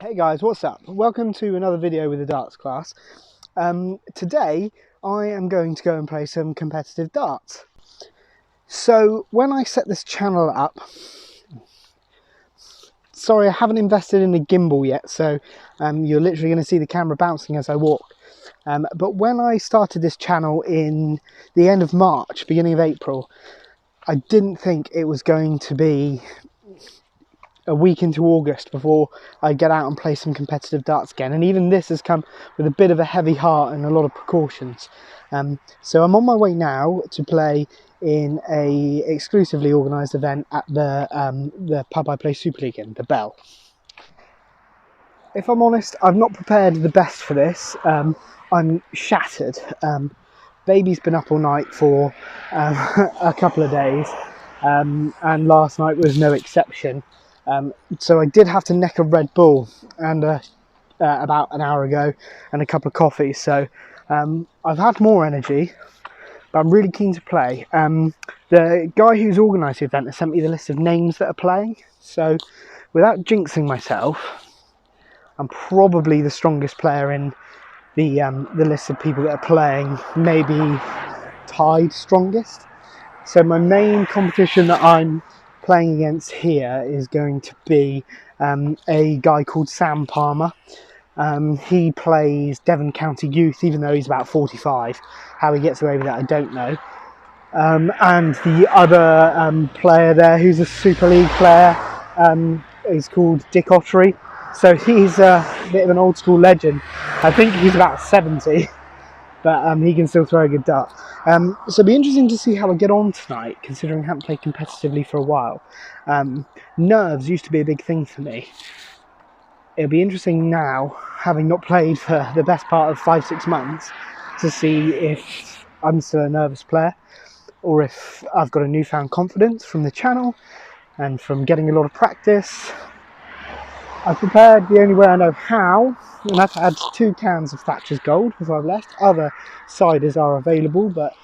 Hey guys, what's up? Welcome to another video with the darts class. Today I am going to go and play some competitive darts. So when I set this channel up, sorry I haven't invested in a gimbal yet, so you're literally going to see the camera bouncing as I walk. But when I started this channel in the end of March, beginning of April, I didn't think it was going to be a week into August before I get out and play some competitive darts again, and even this has come with a bit of a heavy heart and a lot of precautions. So I'm on my way now to play in a exclusively organised event at the pub I play Super League in, the Bell. If I'm honest, I've not prepared the best for this. I'm shattered. Baby's been up all night for a couple of days, and last night was no exception. So I did have to neck a Red Bull and about an hour ago, and a couple of coffees. So I've had more energy, but I'm really keen to play. The guy who's organised the event has sent me the list of names that are playing. So without jinxing myself, I'm probably the strongest player in the list of people that are playing, maybe tied strongest. So my main competition that I'm playing against here is going to be a guy called Sam Palmer. He plays Devon County Youth, even though he's about 45. How he gets away with that, I don't know. And the other player there, who's a Super League player, is called Dick Ottery. So he's a bit of an old school legend. I think he's about 70. But he can still throw a good dart. So it'll be interesting to see how I get on tonight, considering I haven't played competitively for a while. Nerves used to be a big thing for me. It'll be interesting now, having not played for the best part of 5-6 months, to see if I'm still a nervous player, or if I've got a newfound confidence from the channel and from getting a lot of practice. I've prepared the only way I know how, and I've had 2 cans of Thatcher's Gold before I've left. Other ciders are available, but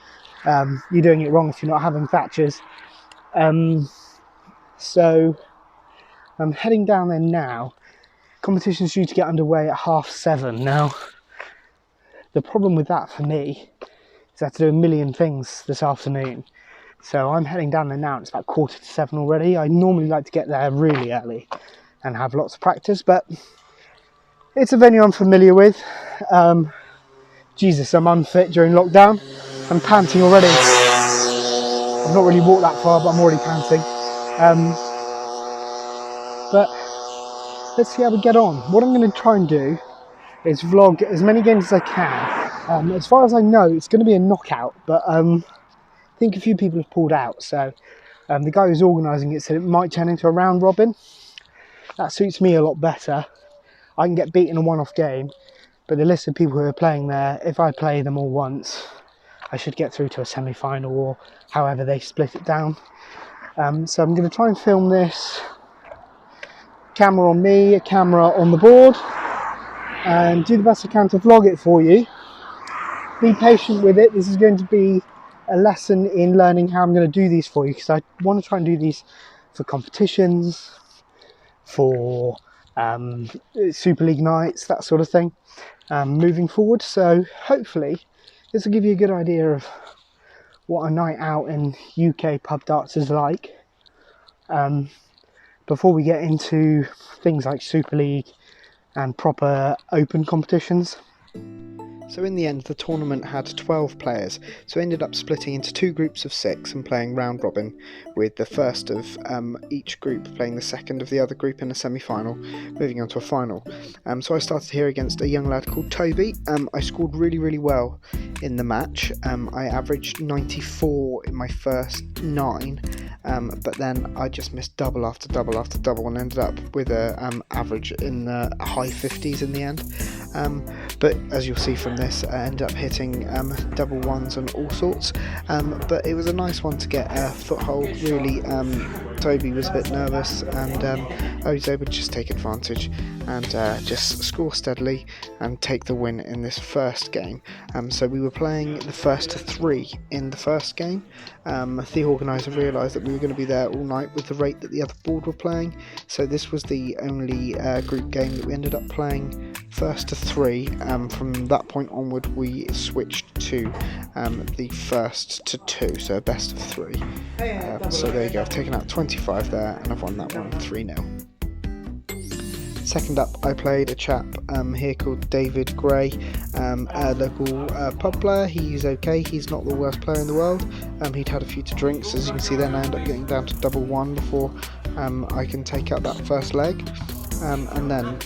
you're doing it wrong if you're not having Thatcher's. So I'm heading down there now. Competition's due to get underway at 7:30. Now, the problem with that for me is I have to do a million things this afternoon. So I'm heading down there now, it's about 7:15 already. I normally like to get there really early and have lots of practice, but it's a venue I'm familiar with. Jesus, I'm unfit during lockdown. I'm panting already. I've not really walked that far, but I'm already panting. But let's see how we get on. What I'm going to try and do is vlog as many games as I can. As far as I know, it's going to be a knockout, but I think a few people have pulled out. So the guy who's organising it said it might turn into a round robin. That suits me a lot better. I can get beaten in a one-off game, but the list of people who are playing there, if I play them all once, I should get through to a semi-final or however they split it down. So I'm going to try and film this. Camera on me, a camera on the board, and do the best I can to vlog it for you. Be patient with it. This is going to be a lesson in learning how I'm going to do these for you, because I want to try and do these for competitions, for Super League nights, that sort of thing, moving forward. So hopefully this will give you a good idea of what a night out in UK pub darts is like, before we get into things like Super League and proper open competitions. So in the end, the tournament had 12 players, so ended up splitting into 2 groups of 6 and playing round robin, with the first of each group playing the second of the other group in a semi-final, moving on to a final. So I started here against a young lad called Toby. I scored really well in the match. I averaged 94 in my first 9, but then I just missed double after double after double and ended up with a average in the high 50s in the end. But as you'll see from this, I ended up hitting double ones and all sorts, but it was a nice one to get a foothold, really Toby was a bit nervous, and I was able to just take advantage and just score steadily and take the win in this first game. So we were playing the first to 3 in the first game. The organiser realised that we were going to be there all night with the rate that the other board were playing, so this was the only group game that we ended up playing first to 3. From that point onward we switched to the first to 2, so a best of 3. So there you go, I've taken out 25 there and I've won that one 3-0. Second up, I played a chap here called David Gray, a local pub player. He's okay, he's not the worst player in the world. He'd had a few to drink, so as you can see then I end up getting down to double 1 before I can take out that first leg. And then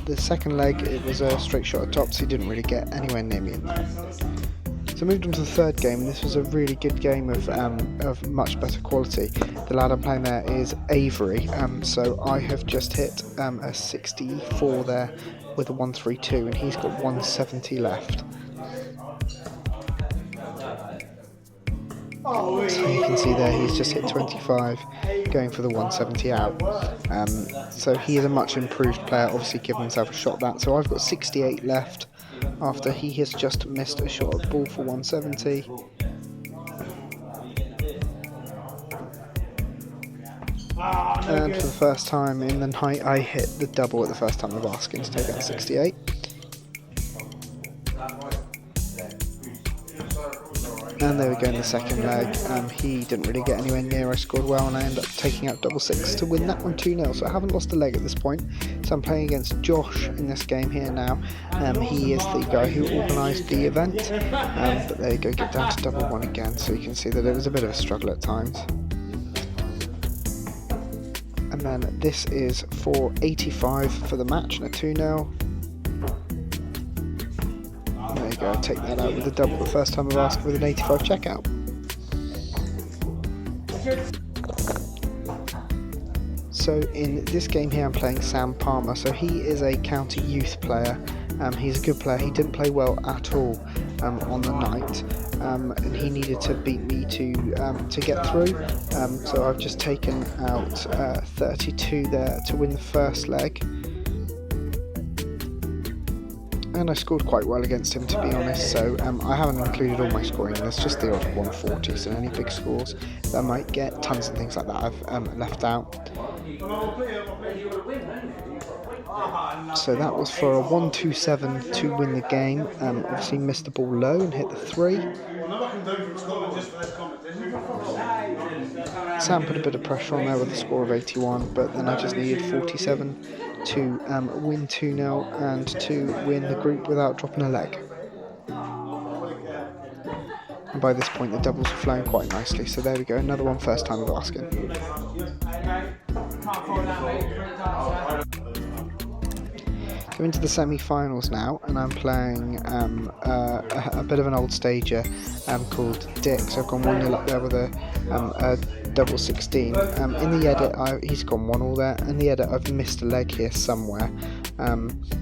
the second leg, it was a straight shot at top, so he didn't really get anywhere near me in that. So I moved on to the third game, and this was a really good game of much better quality. The lad I'm playing there is Avery, so I have just hit a 64 there with a 132, and he's got 170 left. So you can see there he's just hit 25, going for the 170 out. So he is a much improved player, obviously giving himself a shot at that. So I've got 68 left after he has just missed a shot at ball for 170. And for the first time in the night I hit the double at the first time of asking to take out 68. And there we go in the second leg. He didn't really get anywhere near. I scored well and I ended up taking out double 6 to win that one 2-0. So I haven't lost a leg at this point. So I'm playing against Josh in this game here now. He is the guy who organised the event. But there you go, get down to double 1 again. So you can see that it was a bit of a struggle at times. And then this is for 85 for the match and a 2-0. There you go, take that out with a double the first time of asking with an 85 checkout. So in this game here I'm playing Sam Palmer. So he is a county youth player. He's a good player. He didn't play well at all on the night, and he needed to beat me to get through. So I've just taken out 32 there to win the first leg. And I scored quite well against him, to be honest, so I haven't included all my scoring. There's just the odd 140, so any big scores that I might get, tons and things like that I've left out. So that was for a 127 to win the game. Obviously missed the ball low and hit the 3. Sam put a bit of pressure on there with a score of 81, but then I just needed 47 to win 2-0 and to win the group without dropping a leg. And by this point the doubles are flowing quite nicely, so there we go, another one first time of asking. So into the semi-finals now, and I'm playing a bit of an old stager called Dick. So I've gone 1-0 up there with a double 16. In the edit, he's gone 1-1 there. In the edit, I've missed a leg here somewhere.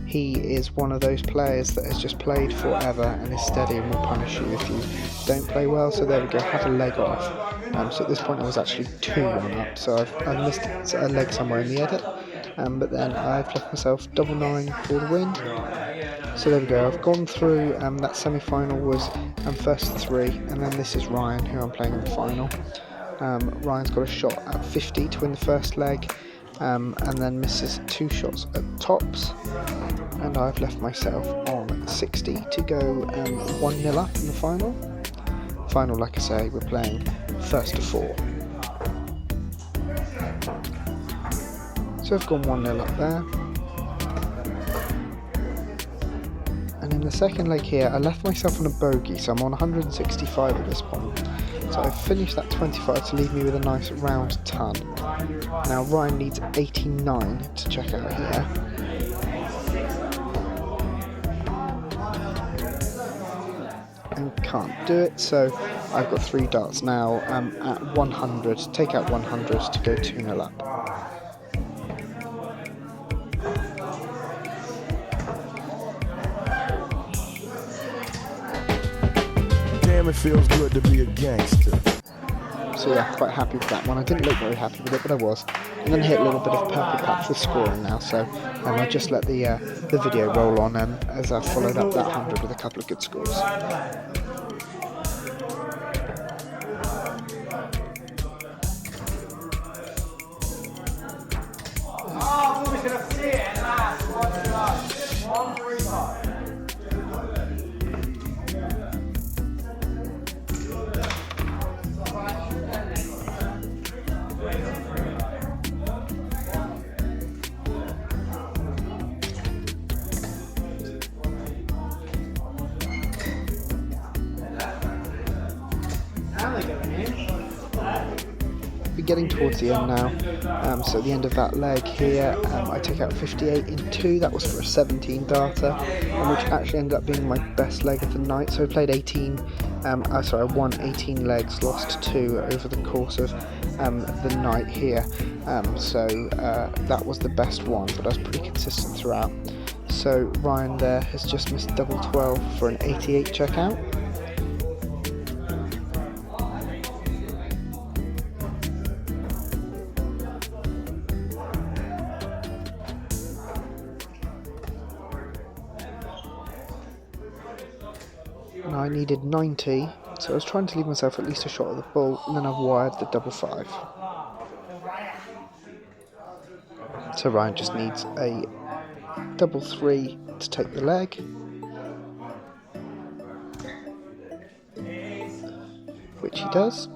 He is one of those players that has just played forever and is steady and will punish you if you don't play well. So there we go, had a leg off. So at this point I was actually 2-1 up, so I've missed a leg somewhere in the edit. But then I've left myself double 9 for the win. So there we go, I've gone through. That semi-final was first to 3, and then this is Ryan, who I'm playing in the final. Ryan's got a shot at 50 to win the first leg, and then misses 2 shots at tops, and I've left myself on 60 to go 1-0 up in the final. Final, like I say, we're playing first to 4. So I've gone 1-0 up there. And in the second leg here, I left myself on a bogey, so I'm on 165 at this point. So I've finished that 25 to leave me with a nice round ton. Now Ryan needs 89 to check out here. And can't do it, so I've got 3 darts now at 100, take out 100 to go 2-0 up. Damn, it feels good to be a gangster. So So yeah, quite happy with that one. I didn't look very happy with it, but I was. And then I hit a little bit of purple patch with scoring now, so I just let the video roll on as I followed up that 100 with a couple of good scores. We're getting towards the end now, so at the end of that leg here, I took out 58 in 2. That was for a 17 darter, which actually ended up being my best leg of the night. So I played 18, I won 18 legs, lost 2 over the course of the night here, so that was the best one, but I was pretty consistent throughout. So Ryan there has just missed double 12 for an 88 checkout. And I needed 90, so I was trying to leave myself at least a shot at the ball, and then I've wired the double 5. So Ryan just needs a double 3 to take the leg. Which he does.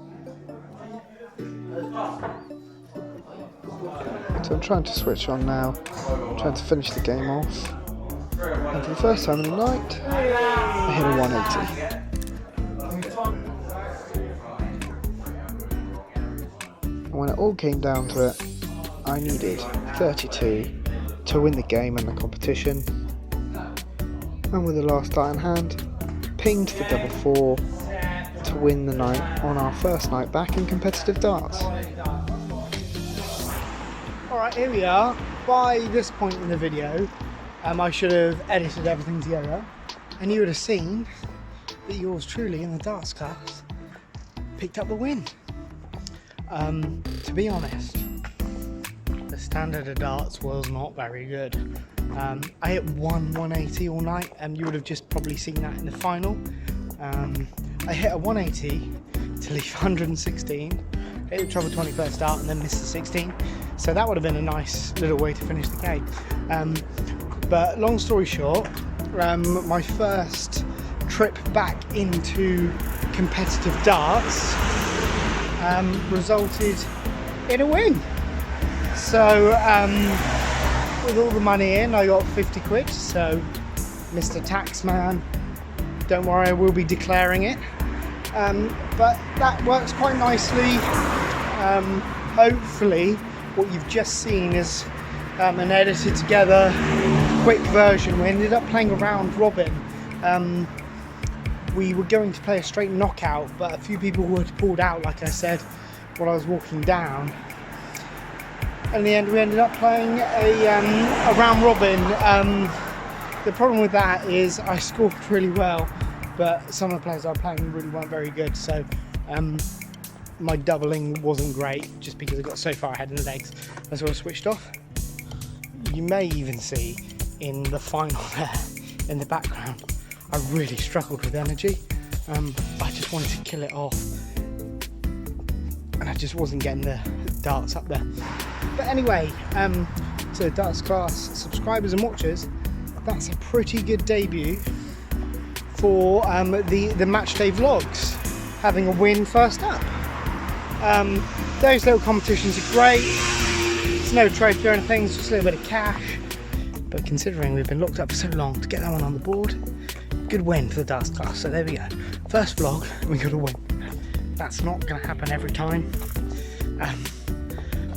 So I'm trying to switch on now, trying to finish the game off. And for the first time in the night, I hit a 180. And when it all came down to it, I needed 32 to win the game and the competition. And with the last die in hand, pinged the double 4 to win the night on our first night back in competitive darts. Alright, here we are. By this point in the video, I should have edited everything together, and you would have seen that yours truly in the darts class picked up the win. To be honest, the standard of darts was not very good. I hit 180 all night, and you would have just probably seen that in the final. I hit a 180 to leave 116, hit the treble 20 first start, and then missed the 16. So that would have been a nice little way to finish the game. But long story short, my first trip back into competitive darts resulted in a win. So with all the money in, I got 50 quid. So Mr. Taxman, don't worry, I will be declaring it. But that works quite nicely. Hopefully what you've just seen is an edited together quick version. We ended up playing a round robin. We were going to play a straight knockout, but a few people were pulled out, like I said, while I was walking down. In the end, we ended up playing a round robin. The problem with that is I scored really well, but some of the players I was playing really weren't very good, so my doubling wasn't great, just because I got so far ahead in the legs. I sort of switched off. You may even see in the final there, in the background, I really struggled with energy. I just wanted to kill it off, and I just wasn't getting the darts up there. But anyway, to the darts class subscribers and watchers, that's a pretty good debut for the match day vlogs, having a win first up. Those little competitions are great. It's no trophy or anything, it's just a little bit of cash. But considering we've been locked up for so long, to get that one on the board, good win for the darts class. So there we go. First vlog, we got a win. That's not going to happen every time,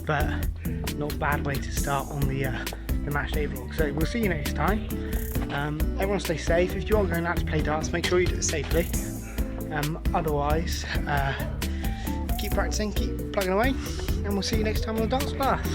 but not a bad way to start on the match day vlog. So we'll see you next time. Everyone stay safe. If you are going out to play darts, make sure you do it safely. Otherwise, keep practicing, keep plugging away, and we'll see you next time on the darts class.